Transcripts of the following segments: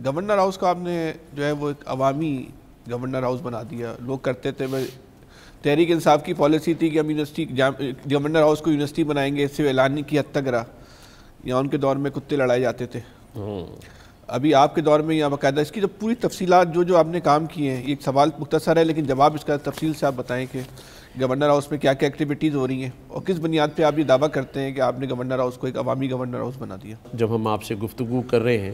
Governor house کو آپ نے جو ہے وہ ایک عوامی گورنر ہاؤس بنا دیا. لوگ کرتے تھے تحریک انصاف کی پالیسی تھی کہ ہم یونیورسٹی گورنر ہاؤس کو یونیورسٹی بنائیں گے, اس سے اعلان کی حد تک رہا. یا ان کے دور میں کتے لڑائے جاتے تھے. ابھی آپ کے دور میں یا باقاعدہ اس کی جو پوری تفصیلات جو آپ نے کام کیے ہیں, ایک سوال مختصر ہے لیکن جواب اس کا تفصیل سے آپ بتائیں کہ گورنر ہاؤس میں کیا کیا ایکٹیویٹیز ہو رہی ہیں اور کس بنیاد پہ آپ یہ دعویٰ کرتے ہیں کہ آپ نے گورنر ہاؤس کو ایک عوامی گورنر ہاؤس بنا دیا. جب ہم آپ سے گفتگو کر رہے ہیں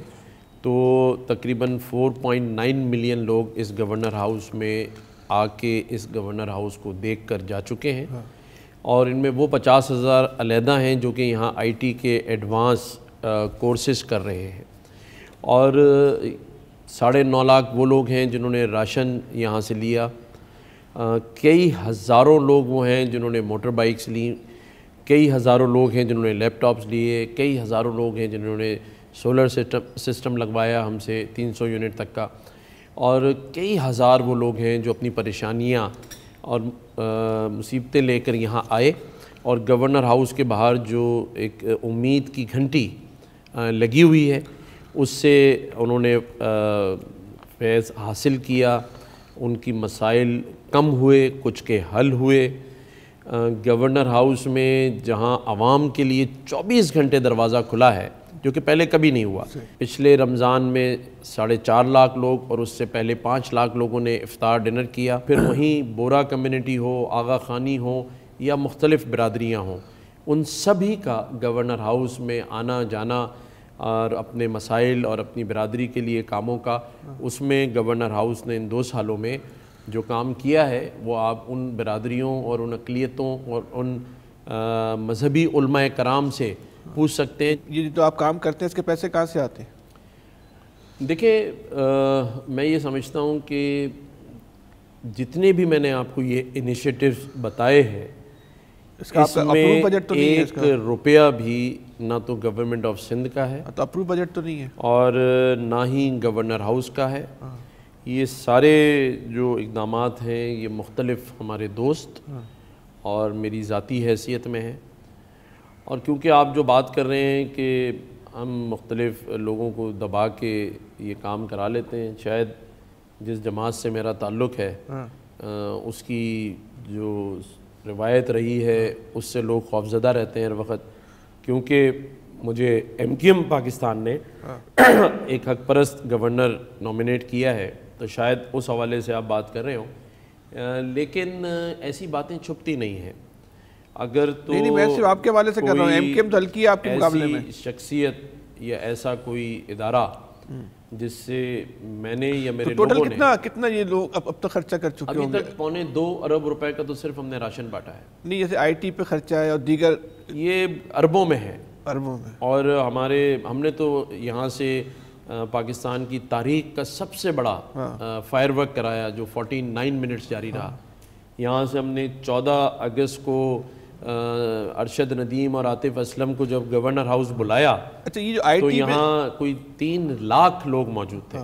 تو تقریباً 4.9 ملین لوگ اس گورنر ہاؤس میں آ کے اس گورنر ہاؤس کو دیکھ کر جا چکے ہیں, اور ان میں وہ 50,000 علیحدہ ہیں جو کہ یہاں آئی ٹی کے ایڈوانس کورسز کر رہے ہیں, اور 9.5 لاکھ وہ لوگ ہیں جنہوں نے راشن یہاں سے لیا. کئی ہزاروں لوگ وہ ہیں جنہوں نے موٹر بائکس لیں, کئی ہزاروں لوگ ہیں جنہوں نے لیپ ٹاپس لیے, کئی ہزاروں لوگ ہیں جنہوں نے سولر سسٹم لگوایا ہم سے 300 یونٹ تک کا, اور کئی ہزار وہ لوگ ہیں جو اپنی پریشانیاں اور مصیبتیں لے کر یہاں آئے, اور گورنر ہاؤس کے باہر جو ایک امید کی گھنٹی لگی ہوئی ہے اس سے انہوں نے فیض حاصل کیا. ان کی مسائل کم ہوئے, کچھ کے حل ہوئے. گورنر ہاؤس میں جہاں عوام کے لیے 24 گھنٹے دروازہ کھلا ہے جو کہ پہلے کبھی نہیں ہوا. پچھلے رمضان میں 4.5 لاکھ لوگ اور اس سے پہلے 5 لاکھ لوگوں نے افطار ڈنر کیا. پھر وہیں بورا کمیونٹی ہو, آغا خانی ہو یا مختلف برادریاں ہوں, ان سبھی کا گورنر ہاؤس میں آنا جانا اور اپنے مسائل اور اپنی برادری کے لیے کاموں کا, اس میں گورنر ہاؤس نے ان 2 سالوں میں جو کام کیا ہے وہ آپ ان برادریوں اور ان اقلیتوں اور ان مذہبی علماء کرام سے پوچھ سکتے ہیں. یہ جو آپ کام کرتے ہیں اس کے پیسے کہاں سے آتے ہیں؟ دیکھیں, میں یہ سمجھتا ہوں کہ جتنے بھی میں نے آپ کو یہ انیشیٹیوز بتائے ہیں اس میں 1 روپیہ بھی نہ تو گورنمنٹ آف سندھ کا ہے, تو اپروو بجٹ تو نہیں ہے, اور نہ ہی گورنر ہاؤس کا ہے. یہ سارے جو اقدامات ہیں یہ مختلف ہمارے دوست اور میری ذاتی حیثیت میں ہیں. اور کیونکہ آپ جو بات کر رہے ہیں کہ ہم مختلف لوگوں کو دبا کے یہ کام کرا لیتے ہیں, شاید جس جماعت سے میرا تعلق ہے اس کی جو روایت رہی ہے اس سے لوگ خوفزدہ رہتے ہیں ہر وقت, کیونکہ مجھے MQM پاکستان نے ایک حق پرست گورنر نومینیٹ کیا ہے, تو شاید اس حوالے سے آپ بات کر رہے ہوں. لیکن ایسی باتیں چھپتی نہیں ہیں. اگر تو نہیں میں صرف آپ کے حوالے سے کر رہا ہوں, MQM تو ہلکی ہے آپ کے مقابلے میں. ایسی شخصیت یا ایسا کوئی ادارہ جس سے میں نے یا میرے لوگوں نے کتنا یہ لوگ اب تک خرچہ کر چکے ابھی تک 2.25 ارب روپے کا تو صرف ہم نے راشن بانٹا ہے. نہیں جیسے IT پہ خرچہ ہے اور دیگر, یہ اربوں میں ہے. اربوں میں. اور ہم نے تو یہاں سے پاکستان کی تاریخ کا سب سے بڑا فائر ورک کرایا جو 49 منٹس جاری رہا. یہاں سے ہم نے 14 اگست کو ارشد ندیم اور عاطف اسلم کو جب گورنر ہاؤس بلایا, اچھا یہ جو تو یہاں کوئی 3 لاکھ لوگ موجود تھے.